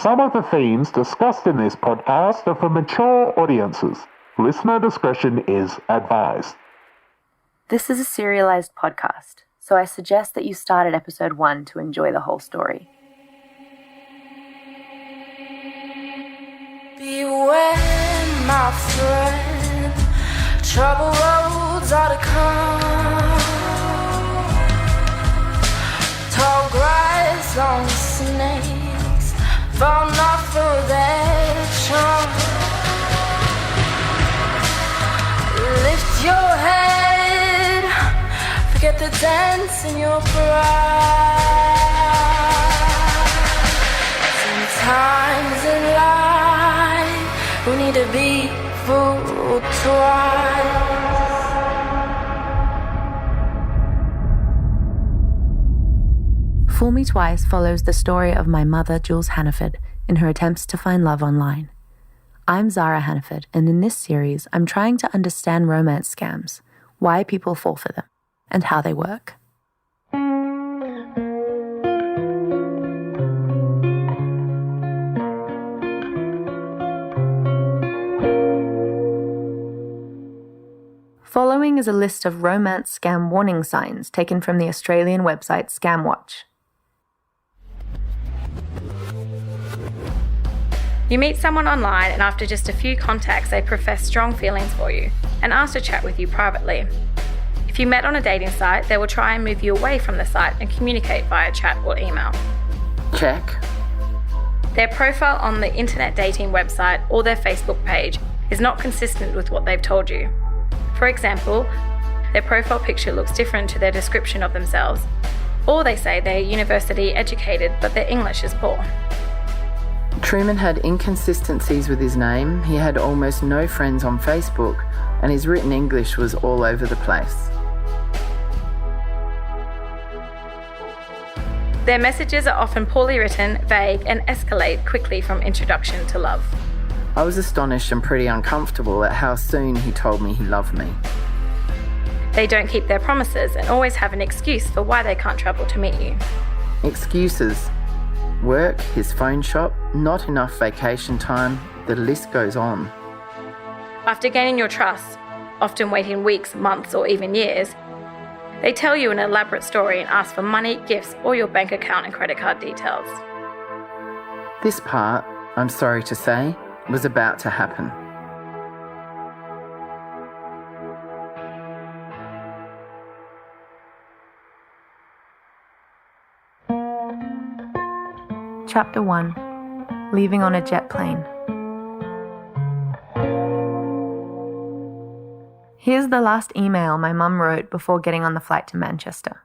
Some of the themes discussed in this podcast are for mature audiences. Listener discretion is advised. This is a serialized podcast, so I suggest that you start at episode 1 to enjoy the whole story. Beware, my friend, trouble roads are to come. Tall grass, long snakes, fall not for their charm. Lift your head, forget the dance in your pride. Sometimes in life we need to be fooled twice. Fool Me Twice follows the story of my mother, Jules Hannaford, in her attempts to find love online. I'm Zara Hannaford, and in this series, I'm trying to understand romance scams, why people fall for them, and how they work. Following is a list of romance scam warning signs taken from the Australian website Scamwatch. You meet someone online and after just a few contacts they profess strong feelings for you and ask to chat with you privately. If you met on a dating site, they will try and move you away from the site and communicate via chat or email. Check. Their profile on the internet dating website or their Facebook page is not consistent with what they've told you. For example, their profile picture looks different to their description of themselves, or they say they're university educated but their English is poor. Truman had inconsistencies with his name, he had almost no friends on Facebook, and his written English was all over the place. Their messages are often poorly written, vague, and escalate quickly from introduction to love. I was astonished and pretty uncomfortable at how soon he told me he loved me. They don't keep their promises and always have an excuse for why they can't travel to meet you. Excuses. Work, his phone shop, not enough vacation time, the list goes on. After gaining your trust, often waiting weeks, months, or even years, they tell you an elaborate story and ask for money, gifts, or your bank account and credit card details. This part, I'm sorry to say, was about to happen. Chapter 1. Leaving on a jet plane. Here's the last email my mum wrote before getting on the flight to Manchester.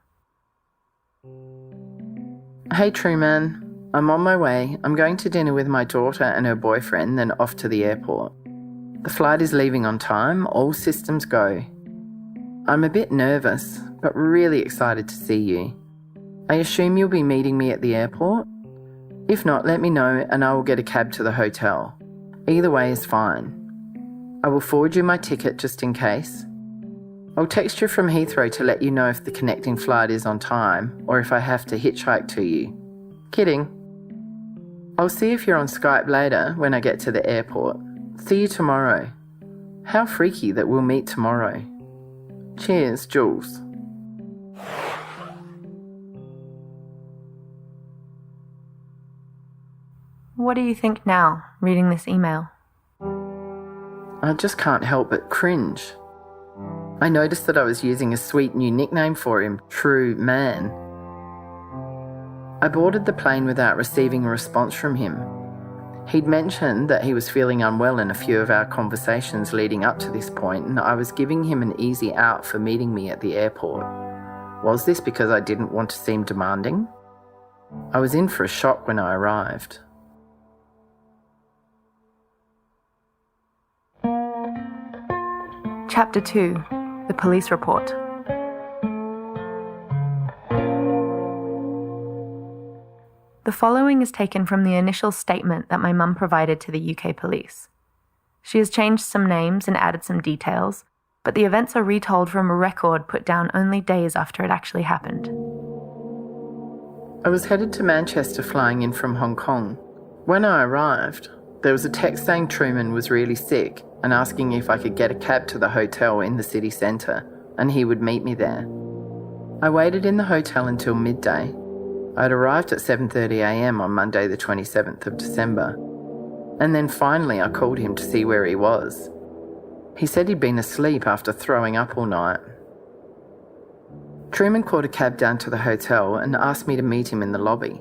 Hey Truman, I'm on my way. I'm going to dinner with my daughter and her boyfriend, then off to the airport. The flight is leaving on time, all systems go. I'm a bit nervous, but really excited to see you. I assume you'll be meeting me at the airport? If not, let me know and I will get a cab to the hotel. Either way is fine. I will forward you my ticket just in case. I'll text you from Heathrow to let you know if the connecting flight is on time or if I have to hitchhike to you. Kidding. I'll see if you're on Skype later when I get to the airport. See you tomorrow. How freaky that we'll meet tomorrow. Cheers, Jules. What do you think now, reading this email? I just can't help but cringe. I noticed that I was using a sweet new nickname for him, True Man. I boarded the plane without receiving a response from him. He'd mentioned that he was feeling unwell in a few of our conversations leading up to this point, and I was giving him an easy out for meeting me at the airport. Was this because I didn't want to seem demanding? I was in for a shock when I arrived. Chapter 2. The Police Report. The following is taken from the initial statement that my mum provided to the UK police. She has changed some names and added some details, but the events are retold from a record put down only days after it actually happened. I was headed to Manchester flying in from Hong Kong. When I arrived, there was a text saying Truman was really sick and asking if I could get a cab to the hotel in the city centre and he would meet me there. I waited in the hotel until midday. I'd arrived at 7:30am on Monday the 27th of December, and then finally I called him to see where he was. He said he'd been asleep after throwing up all night. Truman called a cab down to the hotel and asked me to meet him in the lobby.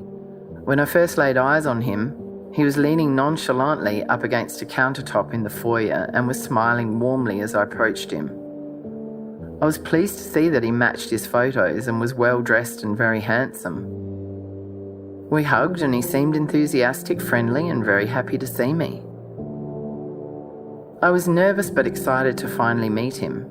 When I first laid eyes on him, he was leaning nonchalantly up against a countertop in the foyer and was smiling warmly as I approached him. I was pleased to see that he matched his photos and was well dressed and very handsome. We hugged and he seemed enthusiastic, friendly and very happy to see me. I was nervous but excited to finally meet him.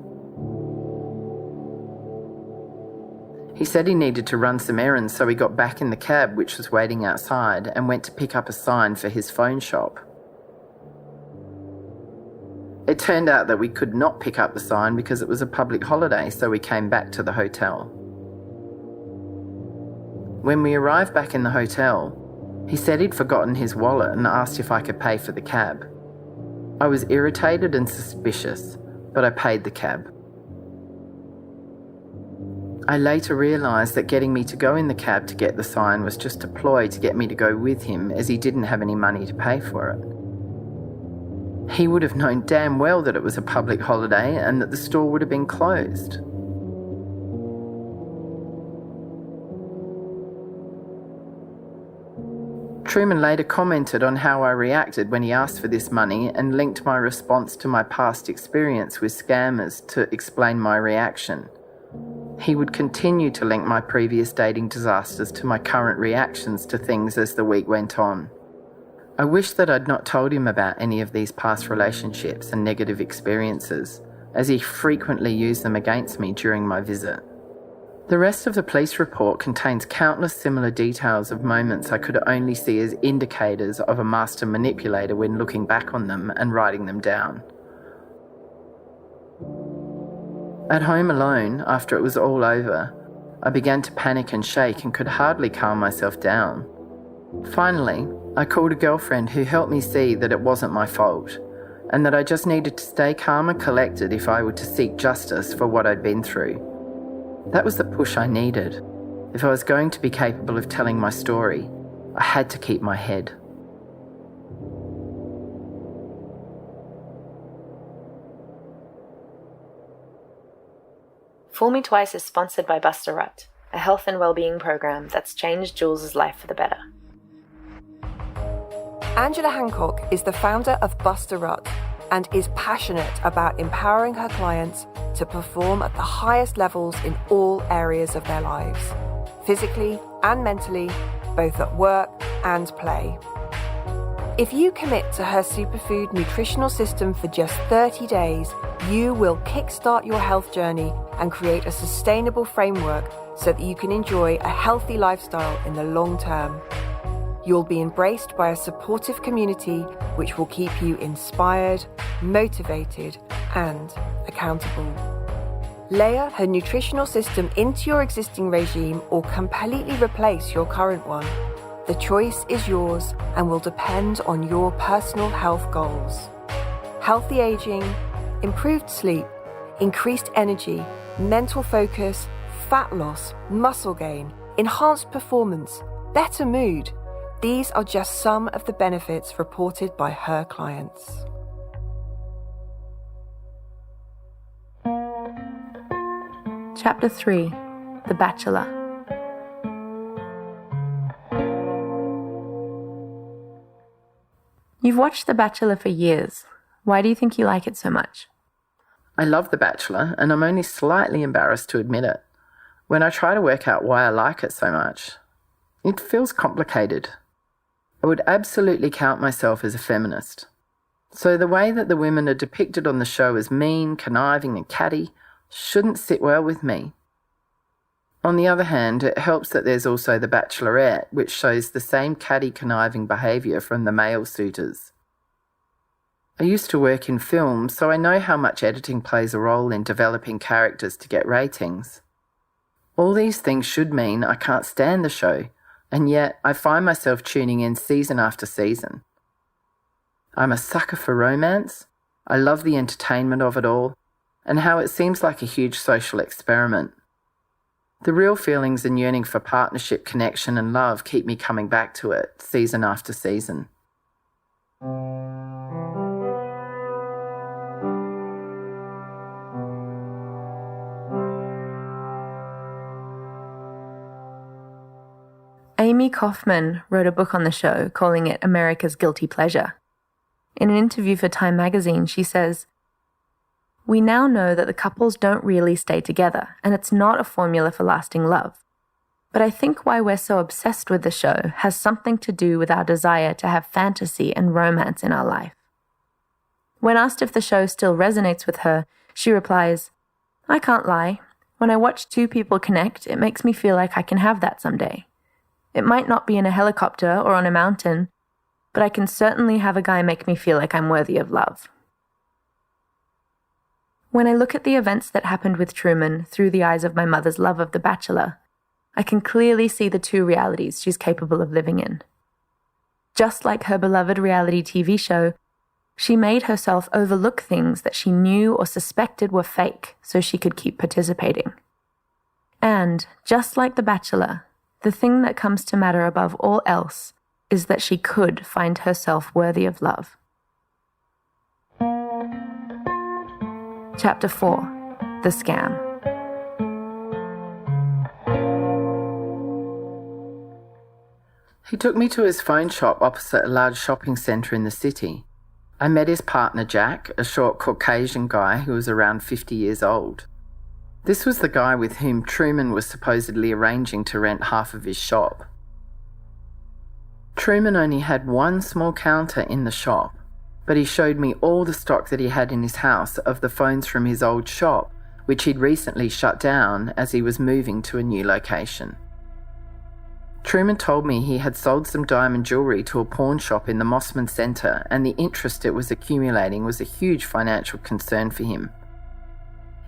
He said he needed to run some errands, so he got back in the cab which was waiting outside and went to pick up a sign for his phone shop. It turned out that we could not pick up the sign because it was a public holiday, so we came back to the hotel. When we arrived back in the hotel, he said he'd forgotten his wallet and asked if I could pay for the cab. I was irritated and suspicious, but I paid the cab. I later realised that getting me to go in the cab to get the sign was just a ploy to get me to go with him, as he didn't have any money to pay for it. He would have known damn well that it was a public holiday and that the store would have been closed. Truman later commented on how I reacted when he asked for this money and linked my response to my past experience with scammers to explain my reaction. He would continue to link my previous dating disasters to my current reactions to things as the week went on. I wish that I'd not told him about any of these past relationships and negative experiences, as he frequently used them against me during my visit. The rest of the police report contains countless similar details of moments I could only see as indicators of a master manipulator when looking back on them and writing them down. At home alone, after it was all over, I began to panic and shake and could hardly calm myself down. Finally, I called a girlfriend who helped me see that it wasn't my fault, and that I just needed to stay calm and collected if I were to seek justice for what I'd been through. That was the push I needed. If I was going to be capable of telling my story, I had to keep my head. Fool Me Twice is sponsored by Buster Rut, a health and well-being program that's changed Jules' life for the better. Angela Hancock is the founder of Buster Rut and is passionate about empowering her clients to perform at the highest levels in all areas of their lives, physically and mentally, both at work and play. If you commit to her superfood nutritional system for just 30 days, you will kickstart your health journey and create a sustainable framework so that you can enjoy a healthy lifestyle in the long term. You'll be embraced by a supportive community which will keep you inspired, motivated, and accountable. Layer her nutritional system into your existing regime or completely replace your current one. The choice is yours and will depend on your personal health goals. Healthy aging, improved sleep, increased energy, mental focus, fat loss, muscle gain, enhanced performance, better mood. These are just some of the benefits reported by her clients. Chapter 3. The Bachelor. You've watched The Bachelor for years. Why do you think you like it so much? I love The Bachelor, and I'm only slightly embarrassed to admit it. When I try to work out why I like it so much, it feels complicated. I would absolutely count myself as a feminist. So the way that the women are depicted on the show as mean, conniving and catty shouldn't sit well with me. On the other hand, it helps that there's also The Bachelorette, which shows the same catty, conniving behaviour from the male suitors. I used to work in film, so I know how much editing plays a role in developing characters to get ratings. All these things should mean I can't stand the show, and yet I find myself tuning in season after season. I'm a sucker for romance. I love the entertainment of it all, and how it seems like a huge social experiment. The real feelings and yearning for partnership, connection and love keep me coming back to it season after season. Amy Kaufman wrote a book on the show calling it America's Guilty Pleasure. In an interview for Time magazine, she says, "We now know that the couples don't really stay together, and it's not a formula for lasting love. But I think why we're so obsessed with the show has something to do with our desire to have fantasy and romance in our life." When asked if the show still resonates with her, she replies, "I can't lie. When I watch two people connect, it makes me feel like I can have that someday. It might not be in a helicopter or on a mountain, but I can certainly have a guy make me feel like I'm worthy of love." When I look at the events that happened with Truman through the eyes of my mother's love of The Bachelor, I can clearly see the two realities she's capable of living in. Just like her beloved reality TV show, she made herself overlook things that she knew or suspected were fake so she could keep participating. And, just like The Bachelor, the thing that comes to matter above all else is that she could find herself worthy of love. Chapter 4. The Scam. He took me to his phone shop opposite a large shopping centre in the city. I met his partner Jack, a short Caucasian guy who was around 50 years old. This was the guy with whom Truman was supposedly arranging to rent half of his shop. Truman only had one small counter in the shop, but he showed me all the stock that he had in his house of the phones from his old shop, which he'd recently shut down as he was moving to a new location. Truman told me he had sold some diamond jewellery to a pawn shop in the Mossman Centre, and the interest it was accumulating was a huge financial concern for him.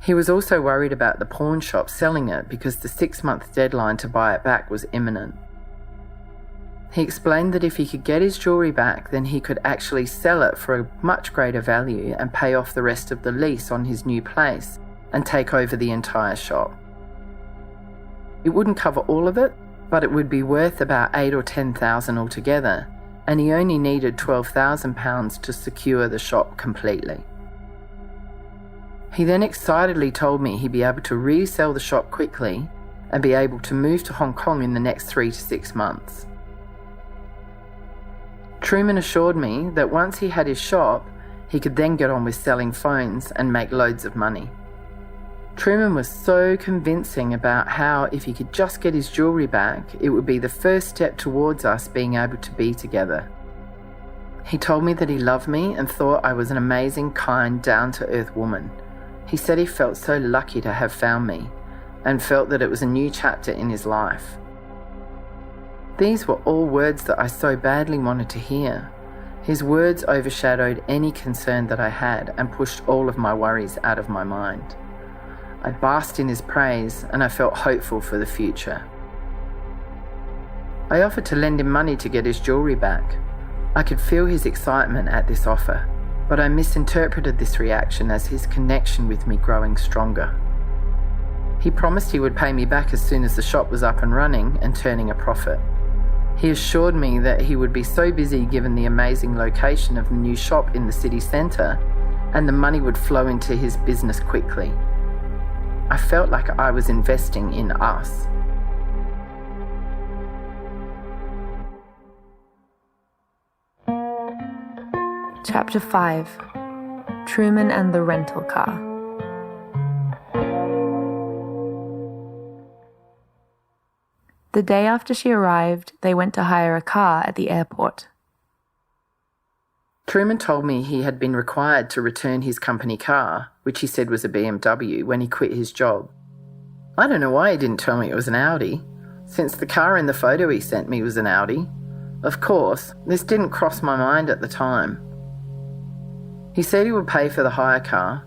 He was also worried about the pawn shop selling it because the 6-month deadline to buy it back was imminent. He explained that if he could get his jewellery back, then he could actually sell it for a much greater value and pay off the rest of the lease on his new place and take over the entire shop. It wouldn't cover all of it, but it would be worth about $8,000 or $10,000 altogether, and he only needed £12,000 to secure the shop completely. He then excitedly told me he'd be able to resell the shop quickly and be able to move to Hong Kong in the next 3 to 6 months. Truman assured me that once he had his shop, he could then get on with selling phones and make loads of money. Truman was so convincing about how if he could just get his jewellery back, it would be the first step towards us being able to be together. He told me that he loved me and thought I was an amazing, kind, down-to-earth woman. He said he felt so lucky to have found me and felt that it was a new chapter in his life. These were all words that I so badly wanted to hear. His words overshadowed any concern that I had and pushed all of my worries out of my mind. I basked in his praise and I felt hopeful for the future. I offered to lend him money to get his jewellery back. I could feel his excitement at this offer, but I misinterpreted this reaction as his connection with me growing stronger. He promised he would pay me back as soon as the shop was up and running and turning a profit. He assured me that he would be so busy given the amazing location of the new shop in the city centre, and the money would flow into his business quickly. I felt like I was investing in us. Chapter 5. Truman and the Rental Car. The day after she arrived, they went to hire a car at the airport. Truman told me he had been required to return his company car, which he said was a BMW, when he quit his job. I don't know why he didn't tell me it was an Audi, since the car in the photo he sent me was an Audi. Of course, this didn't cross my mind at the time. He said he would pay for the hire car,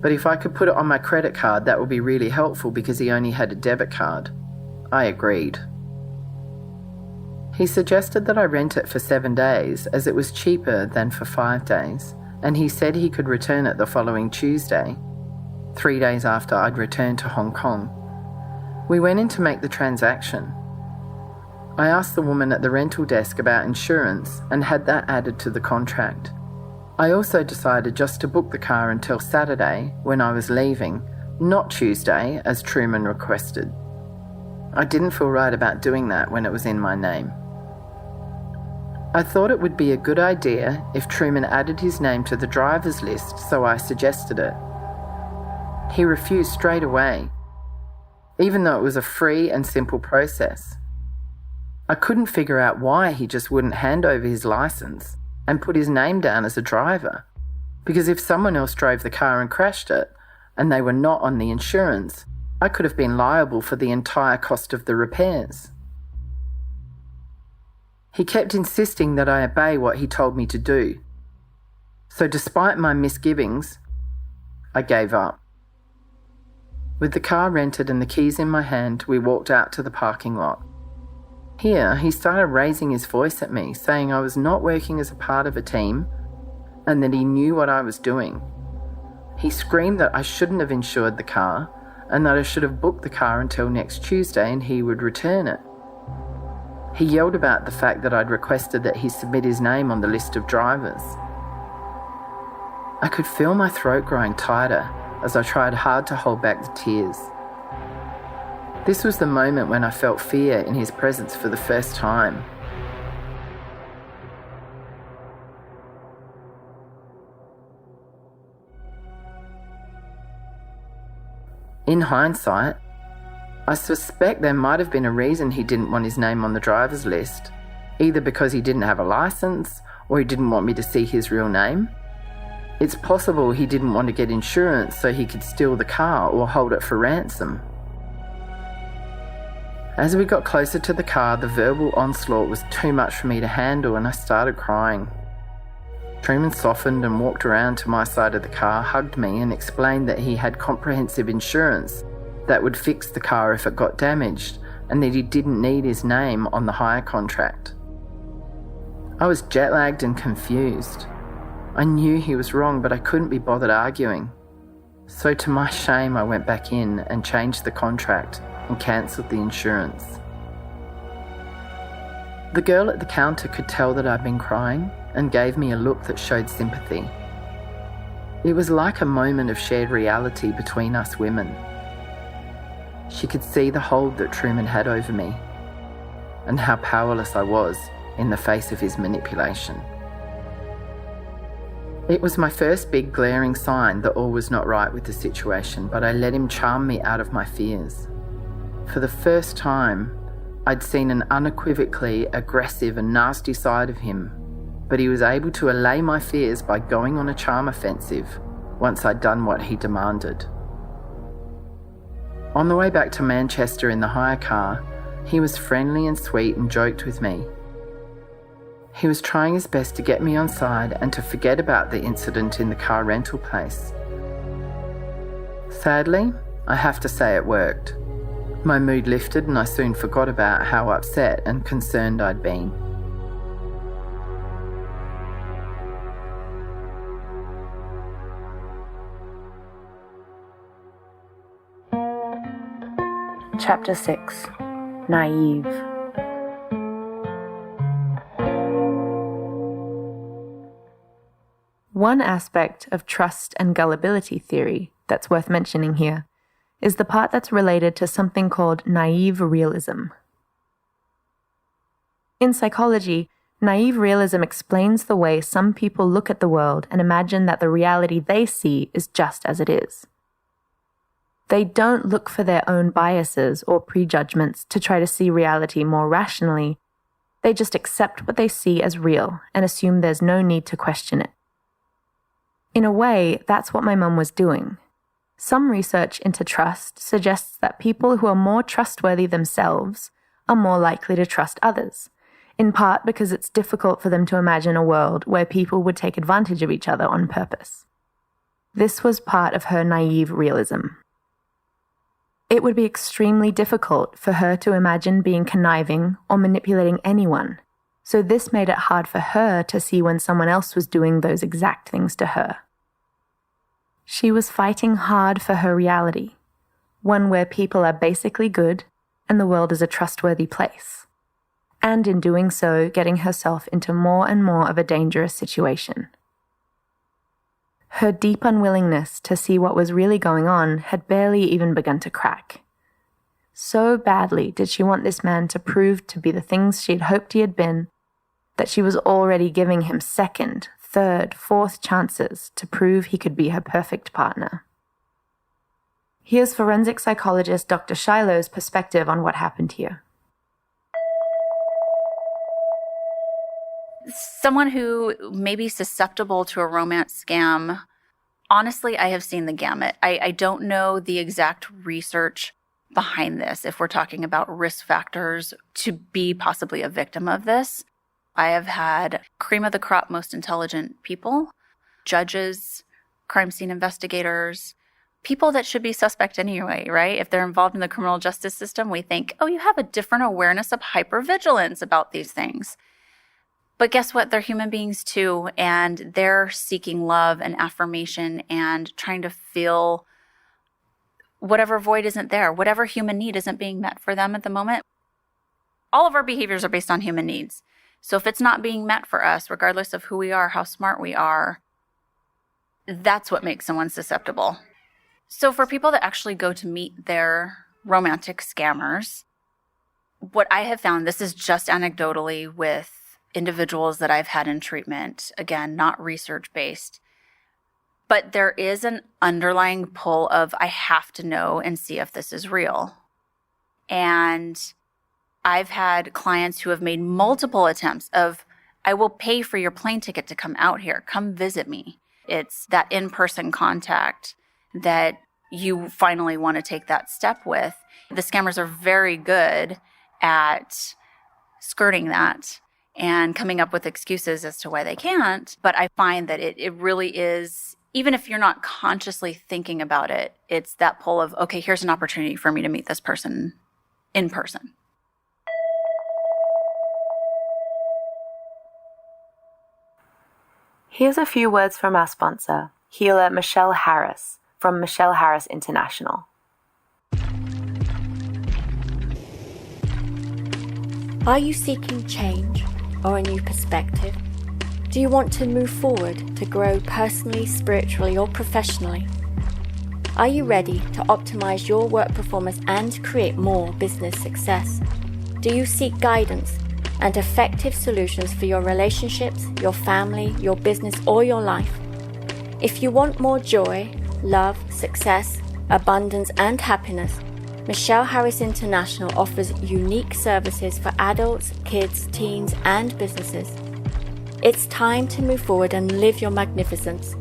but if I could put it on my credit card, that would be really helpful because he only had a debit card. I agreed. He suggested that I rent it for 7 days as it was cheaper than for 5 days, and he said he could return it the following Tuesday, 3 days after I'd returned to Hong Kong. We went in to make the transaction. I asked the woman at the rental desk about insurance and had that added to the contract. I also decided just to book the car until Saturday when I was leaving, not Tuesday as Truman requested. I didn't feel right about doing that when it was in my name. I thought it would be a good idea if Truman added his name to the driver's list, so I suggested it. He refused straight away, even though it was a free and simple process. I couldn't figure out why he just wouldn't hand over his license and put his name down as a driver, because if someone else drove the car and crashed it, and they were not on the insurance, I could have been liable for the entire cost of the repairs. He kept insisting that I obey what he told me to do. So despite my misgivings, I gave up. With the car rented and the keys in my hand, we walked out to the parking lot. Here, he started raising his voice at me, saying I was not working as a part of a team and that he knew what I was doing. He screamed that I shouldn't have insured the car and that I should have booked the car until next Tuesday and he would return it. He yelled about the fact that I'd requested that he submit his name on the list of drivers. I could feel my throat growing tighter as I tried hard to hold back the tears. This was the moment when I felt fear in his presence for the first time. In hindsight, I suspect there might have been a reason he didn't want his name on the driver's list, either because he didn't have a license or he didn't want me to see his real name. It's possible he didn't want to get insurance so he could steal the car or hold it for ransom. As we got closer to the car, the verbal onslaught was too much for me to handle and I started crying. Truman softened and walked around to my side of the car, hugged me and explained that he had comprehensive insurance that would fix the car if it got damaged and that he didn't need his name on the hire contract. I was jet-lagged and confused. I knew he was wrong, but I couldn't be bothered arguing. So to my shame, I went back in and changed the contract and cancelled the insurance. The girl at the counter could tell that I'd been crying and gave me a look that showed sympathy. It was like a moment of shared reality between us women. She could see the hold that Truman had over me and how powerless I was in the face of his manipulation. It was my first big glaring sign that all was not right with the situation, but I let him charm me out of my fears. For the first time, I'd seen an unequivocally aggressive and nasty side of him, but he was able to allay my fears by going on a charm offensive once I'd done what he demanded. On the way back to Manchester in the hire car, he was friendly and sweet and joked with me. He was trying his best to get me on side and to forget about the incident in the car rental place. Sadly, I have to say it worked. My mood lifted and I soon forgot about how upset and concerned I'd been. Chapter 6. Naive. One aspect of trust and gullibility theory that's worth mentioning here is the part that's related to something called naive realism. In psychology, naive realism explains the way some people look at the world and imagine that the reality they see is just as it is. They don't look for their own biases or prejudgments to try to see reality more rationally. They just accept what they see as real and assume there's no need to question it. In a way, that's what my mum was doing. Some research into trust suggests that people who are more trustworthy themselves are more likely to trust others, in part because it's difficult for them to imagine a world where people would take advantage of each other on purpose. This was part of her naive realism. It would be extremely difficult for her to imagine being conniving or manipulating anyone, so this made it hard for her to see when someone else was doing those exact things to her. She was fighting hard for her reality, one where people are basically good and the world is a trustworthy place, and in doing so, getting herself into more and more of a dangerous situation. Her deep unwillingness to see what was really going on had barely even begun to crack. So badly did she want this man to prove to be the things she had hoped he had been, that she was already giving him second, third, fourth chances to prove he could be her perfect partner. Here's forensic psychologist Dr. Shiloh's perspective on what happened here. Someone who may be susceptible to a romance scam, honestly, I have seen the gamut. I don't know the exact research behind this, if we're talking about risk factors to be possibly a victim of this. I have had cream of the crop, most intelligent people, judges, crime scene investigators, people that should be suspect anyway, right? If they're involved in the criminal justice system, we think, oh, you have a different awareness of hypervigilance about these things. But guess what? They're human beings too, and they're seeking love and affirmation and trying to fill whatever void isn't there, whatever human need isn't being met for them at the moment. All of our behaviors are based on human needs. So if it's not being met for us, regardless of who we are, how smart we are, that's what makes someone susceptible. So for people that actually go to meet their romantic scammers, what I have found, this is just anecdotally with individuals that I've had in treatment, again, not research-based, but there is an underlying pull of, I have to know and see if this is real. And I've had clients who have made multiple attempts of, I will pay for your plane ticket to come out here, come visit me. It's that in-person contact that you finally want to take that step with. The scammers are very good at skirting that and coming up with excuses as to why they can't. But I find that it really is, even if you're not consciously thinking about it, it's that pull of, okay, here's an opportunity for me to meet this person in person. Here's a few words from our sponsor, healer Michelle Harris, from Michelle Harris International. Are you seeking change or a new perspective? Do you want to move forward to grow personally, spiritually, or professionally? Are you ready to optimize your work performance and create more business success? Do you seek guidance and effective solutions for your relationships, your family, your business, or your life? If you want more joy, love, success, abundance, and happiness, Michelle Harris International offers unique services for adults, kids, teens, and businesses. It's time to move forward and live your magnificence.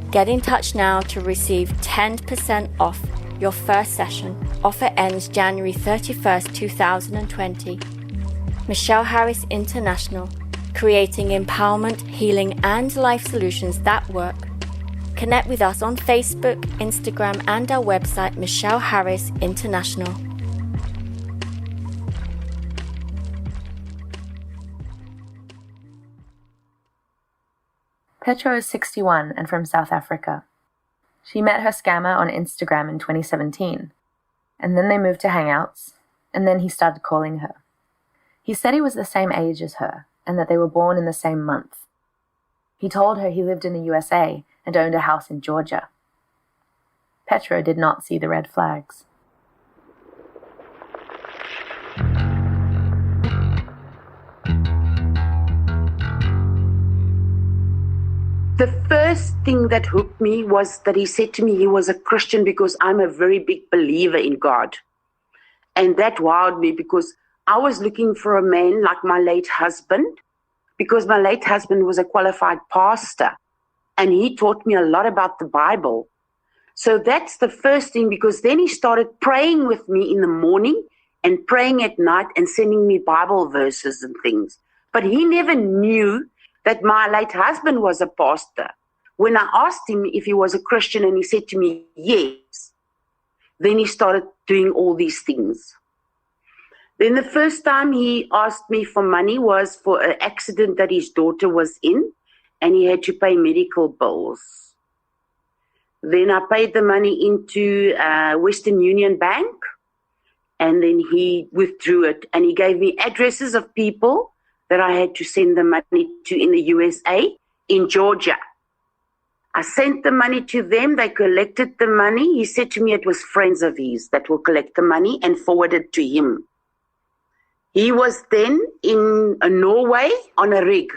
Get in touch now to receive 10% off your first session. Offer ends January 31st, 2020. Michelle Harris International, creating empowerment, healing, and life solutions that work. Connect with us on Facebook, Instagram, and our website, Michelle Harris International. Petro is 61 and from South Africa. She met her scammer on Instagram in 2017, and then they moved to Hangouts, and then he started calling her. He said he was the same age as her, and that they were born in the same month. He told her he lived in the USA and owned a house in Georgia. Petro did not see the red flags. The first thing that hooked me was that he said to me he was a Christian because I'm a very big believer in God. And that wowed me because I was looking for a man like my late husband, because my late husband was a qualified pastor and he taught me a lot about the Bible. So that's the first thing, because then he started praying with me in the morning and praying at night and sending me Bible verses and things. But he never knew that my late husband was a pastor. When I asked him if he was a Christian and he said to me, yes, Then he started doing all these things. Then the first time he asked me for money was for an accident that his daughter was in, and he had to pay medical bills. Then I paid the money into Western Union Bank, and then he withdrew it, and he gave me addresses of people that I had to send the money to in the USA, in Georgia. I sent the money to them. They collected the money. He said to me it was friends of his that will collect the money and forward it to him. He was then in Norway on a rig.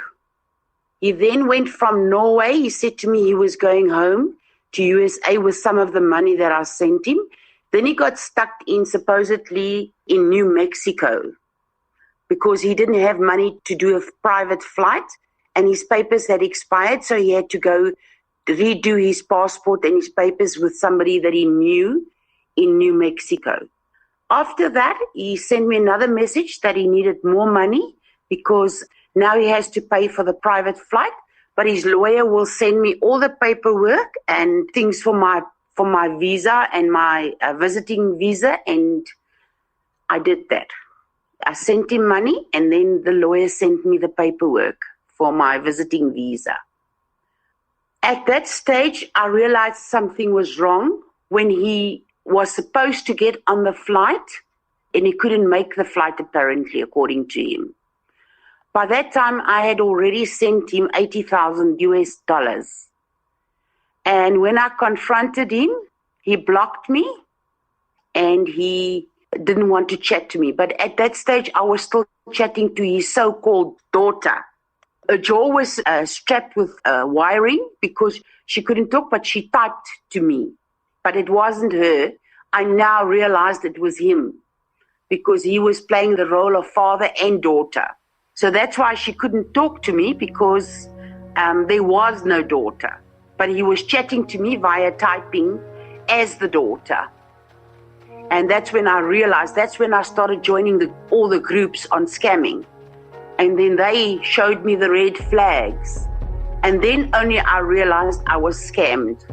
He then went from Norway. He said to me he was going home to USA with some of the money that I sent him. Then he got stuck in supposedly in New Mexico because he didn't have money to do a private flight and his papers had expired, so he had to go redo his passport and his papers with somebody that he knew in New Mexico. After that, he sent me another message that he needed more money because now he has to pay for the private flight, but his lawyer will send me all the paperwork and things for my visa and my visiting visa, and I did that. I sent him money, and then the lawyer sent me the paperwork for my visiting visa. At that stage, I realized something was wrong when he was supposed to get on the flight, and he couldn't make the flight, apparently, according to him. By that time, I had already sent him $80,000. And when I confronted him, he blocked me and he didn't want to chat to me. But at that stage, I was still chatting to his so-called daughter. Her jaw was strapped with wiring because she couldn't talk, but she typed to me. But it wasn't her. I now realized it was him because he was playing the role of father and daughter. So that's why she couldn't talk to me, because there was no daughter. But he was chatting to me via typing as the daughter. And that's when I realized, that's when I started joining all the groups on scamming. And then they showed me the red flags. And then only I realized I was scammed.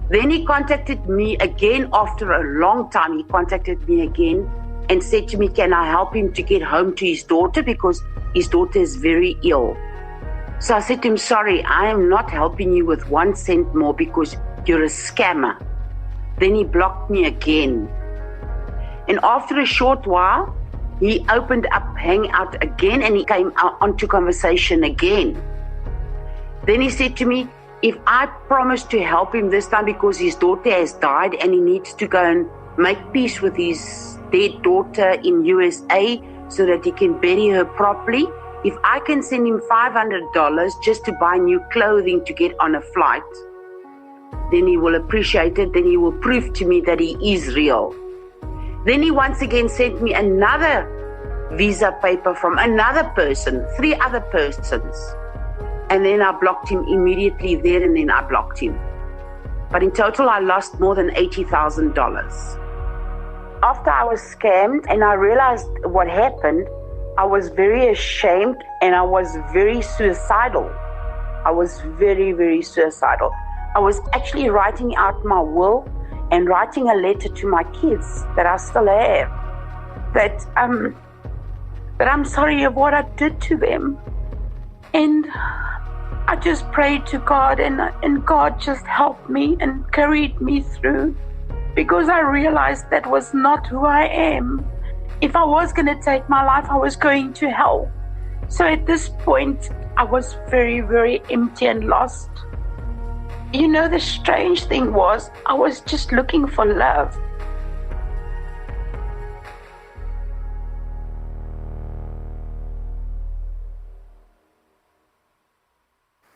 Then he contacted me again after a long time. He contacted me again and said to me, can I help him to get home to his daughter because his daughter is very ill. So I said to him, sorry, I am not helping you with 1 cent more because you're a scammer. Then he blocked me again. And after a short while, he opened up Hangout again and he came out onto conversation again. Then he said to me, if I promise to help him this time because his daughter has died and he needs to go and make peace with his dead daughter in USA so that he can bury her properly, if I can send him $500 just to buy new clothing to get on a flight, then he will appreciate it. Then he will prove to me that he is real. Then he once again sent me another visa paper from another person, 3 other persons. And then I blocked him immediately there, and then I blocked him. But in total, I lost more than $80,000. After I was scammed and I realized what happened, I was very ashamed and I was very suicidal. I was very, very suicidal. I was actually writing out my will and writing a letter to my kids that I still have. That I'm sorry of what I did to them. And I just prayed to God, and God just helped me and carried me through, because I realized that was not who I am. If I was going to take my life, I was going to hell. So at this point, I was very, very empty and lost. You know, the strange thing was, I was just looking for love.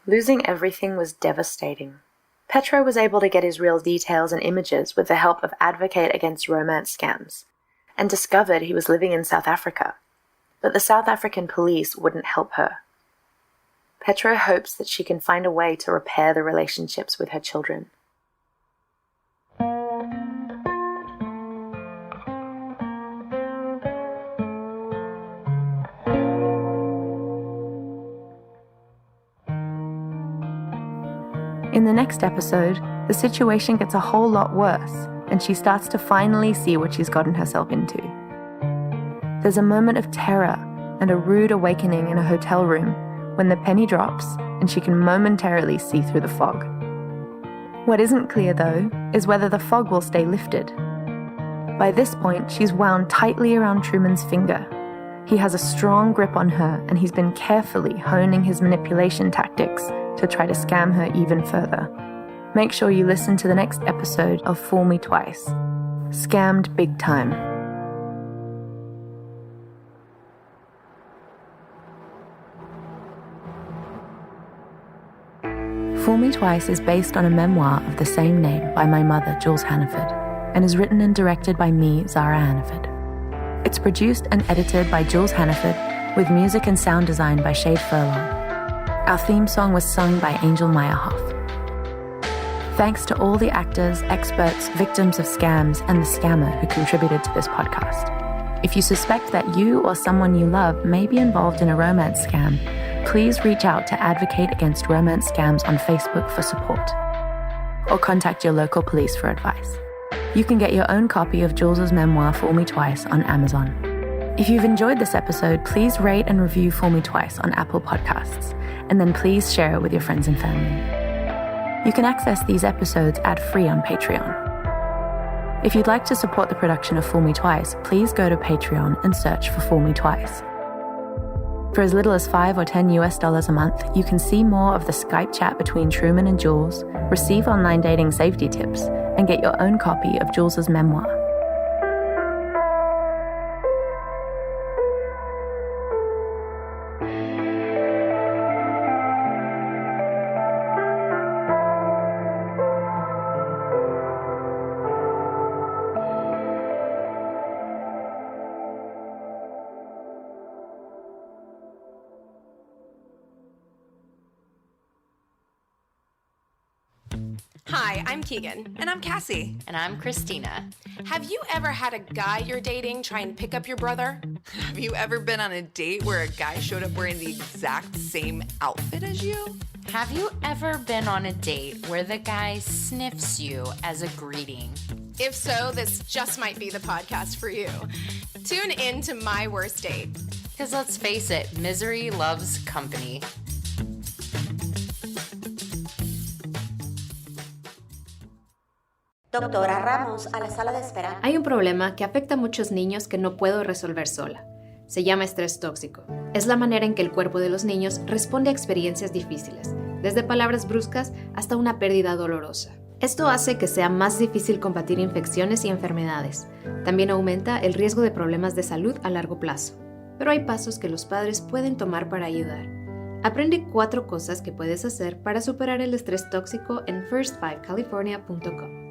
Losing everything was devastating. Petro was able to get his real details and images with the help of Advocate Against Romance Scams, and discovered he was living in South Africa. But the South African police wouldn't help her. Petro hopes that she can find a way to repair the relationships with her children. In the next episode, the situation gets a whole lot worse and she starts to finally see what she's gotten herself into. There's a moment of terror and a rude awakening in a hotel room when the penny drops and she can momentarily see through the fog. What isn't clear, though, is whether the fog will stay lifted. By this point, she's wound tightly around Truman's finger. He has a strong grip on her, and he's been carefully honing his manipulation tactics to try to scam her even further. Make sure you listen to the next episode of Fool Me Twice. Scammed big time. Fool Me Twice is based on a memoir of the same name by my mother, Jules Hannaford, and is written and directed by me, Zara Hannaford. It's produced and edited by Jules Hannaford, with music and sound design by Shayde Furlong. Our theme song was sung by Angele Meyerhoff. Thanks to all the actors, experts, victims of scams, and the scammer who contributed to this podcast. If you suspect that you or someone you love may be involved in a romance scam, please reach out to Advocate Against Romance Scams on Facebook for support. Or contact your local police for advice. You can get your own copy of Jules' memoir, Fool Me Twice, on Amazon. If you've enjoyed this episode, please rate and review Fool Me Twice on Apple Podcasts, and then please share it with your friends and family. You can access these episodes ad-free on Patreon. If you'd like to support the production of Fool Me Twice, please go to Patreon and search for Fool Me Twice. For as little as $5 or $10 a month, you can see more of the Skype chat between Truman and Jules, receive online dating safety tips, and get your own copy of Jules' memoir. Hi, I'm Keegan. And I'm Cassie. And I'm Christina. Have you ever had a guy you're dating try and pick up your brother? Have you ever been on a date where a guy showed up wearing the exact same outfit as you? Have you ever been on a date where the guy sniffs you as a greeting? If so, this just might be the podcast for you. Tune in to My Worst Date. Because let's face it, misery loves company. Doctora Ramos, a la sala de espera. Hay un problema que afecta a muchos niños que no puedo resolver sola. Se llama estrés tóxico. Es la manera en que el cuerpo de los niños responde a experiencias difíciles, desde palabras bruscas hasta una pérdida dolorosa. Esto hace que sea más difícil combatir infecciones y enfermedades. También aumenta el riesgo de problemas de salud a largo plazo. Pero hay pasos que los padres pueden tomar para ayudar. Aprende 4 cosas que puedes hacer para superar el estrés tóxico en first5california.com.